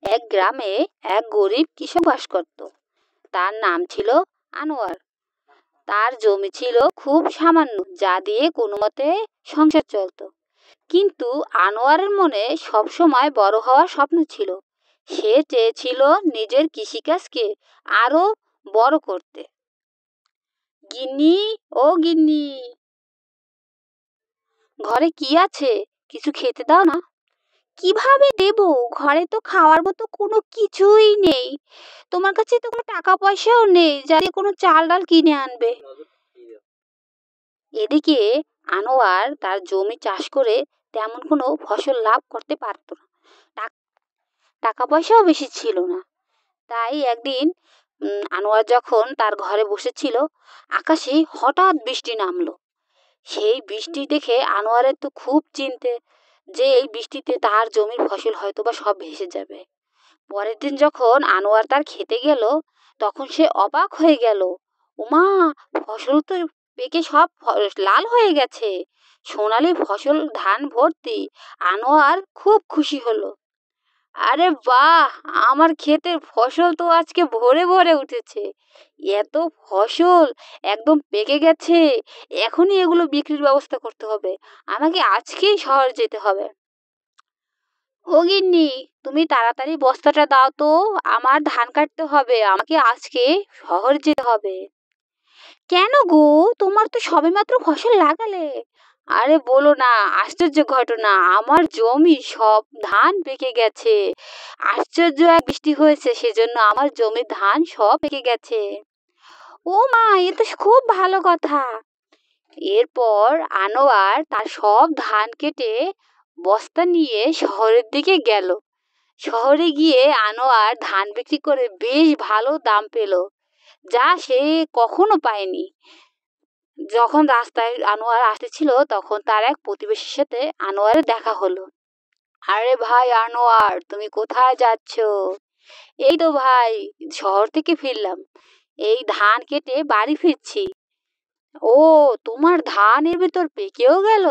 এক গ্রামে এক গরিব কৃষক বাস করত। তার নাম ছিল আনোয়ার। তার জমি ছিল খুব সামান্য, যা দিয়ে কোনো মতে সংসার চলতো। কিন্তু আনোয়ারের মনে সবসময় বড় হওয়ার স্বপ্ন ছিল। সে চেয়েছিল নিজের কৃষিকাজকে আরো বড় করতে। গিন্নি, ও গিন্নি, ঘরে কি আছে? কিছু খেতে দাও না। কিভাবে দেব? ঘরে তো খাওয়ার মতো কোনো কিছুই নেই। তোমার কাছে তো কোনো টাকা পয়সাও নেই যাতে কোনো চাল ডাল কিনে আনবে। এদিকে আনোয়ার তার জমি চাষ করে তেমন কোনো ফসল লাভ করতে পারত না। টাক- টাকা পয়সাও বেশি ছিল না। তাই একদিন আনোয়ার যখন তার ঘরে বসেছিল, আকাশে হঠাৎ বৃষ্টি নামলো। সেই বৃষ্টি দেখে আনোয়ারের তো খুব চিন্তে যে এই বৃষ্টিতে তার জমির ফসল হয়তোবা সব ভেসে যাবে। পরের দিন যখন আনোয়ার তার খেতে গেল, তখন সে অবাক হয়ে গেল। ওমা, ফসল তো পেকে সব লাল হয়ে গেছে, সোনালি ফসল ধান ভর্তি। আনোয়ার খুব খুশি হলো। আরে বাহ, আমার ক্ষেতের ফসল তো আজকে ভরে ভরে উঠেছে। এত ফসল একদম পেকে গেছে। এখনই এগুলো বিক্রির ব্যবস্থা করতে হবে। আমাকে আজকেই শহর যেতে হবে। ও গিন্নি, তুমি তাড়াতাড়ি বস্তাটা দাও তো, আমার ধান কাটতে হবে, আমাকে আজকে শহর যেতে হবে। কেন গো, তোমার তো সবেমাত্র ফসল লাগালে। আরে বলো না, আশ্চর্য ঘটনা, আমার জমি সব ধান পেকে গেছে। আশ্চর্য এক বৃষ্টি হয়েছে, সেজন্য আমার জমির ধান সব পেকে গেছে। ও মা, এ তো খুব ভালো কথা। এরপর আনোয়ার তার সব ধান কেটে বস্তা নিয়ে শহরের দিকে গেল। শহরে গিয়ে আনোয়ার ধান বিক্রি করে বেশ ভালো দাম পেল, যা সে কখনো পায়নি। যখন রাস্তায় আনোয়ার আসতেছিল, তখন তার এক প্রতিবেশীর সাথে আনোয়ারের দেখা হলো। আরে ভাই আনোয়ার, তুমি কোথায় যাচ্ছ? এই তো ভাই, শহর থেকে ফিরলাম, এই ধান কেটে বাড়ি ফিরছি। ও, তোমার ধান এর ভেতর পেকেও গেল?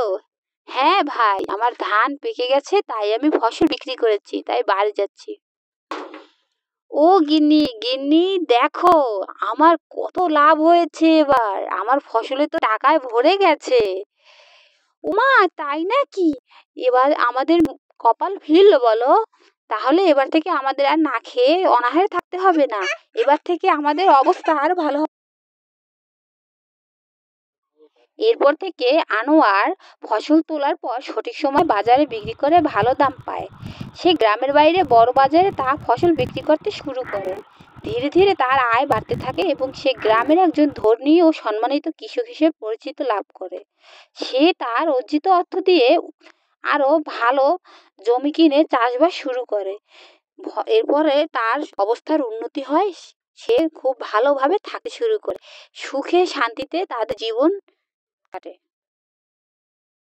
হ্যাঁ ভাই, আমার ধান পেকে গেছে, তাই আমি ফসল বিক্রি করেছি, তাই বাড়ি যাচ্ছি। ও গিন্নি, গিন্নি দেখো, আমার কত লাভ হয়েছে এবার, আমার ফসলে তো টাকায় ভরে গেছে। উমা, তাই নাকি? এবার আমাদের কপাল ফিরলো বলো। তাহলে এবার থেকে আমাদের আর না খেয়ে অনাহারে থাকতে হবে না। এবার থেকে আমাদের অবস্থা আরো ভালো হবে। এরপর থেকে আনোয়ার ফসল তোলার পর সঠিক সময় বাজারে বিক্রি করে ভালো দাম পায়। সে গ্রামের বাইরে বড় বাজারে তা ফসল বিক্রি করতে শুরু করে। ধীরে ধীরে তার আয় বাড়তে থাকে এবং সে গ্রামের একজন ধনী ও সম্মানিত কৃষক হিসেবে পরিচিত লাভ করে। সে তার অর্জিত অর্থ দিয়ে আরো ভালো জমি কিনে চাষবাস শুরু করে। এরপরে তার অবস্থার উন্নতি হয়। সে খুব ভালোভাবে থাকতে শুরু করে। সুখে শান্তিতে তাদের জীবন কাটে।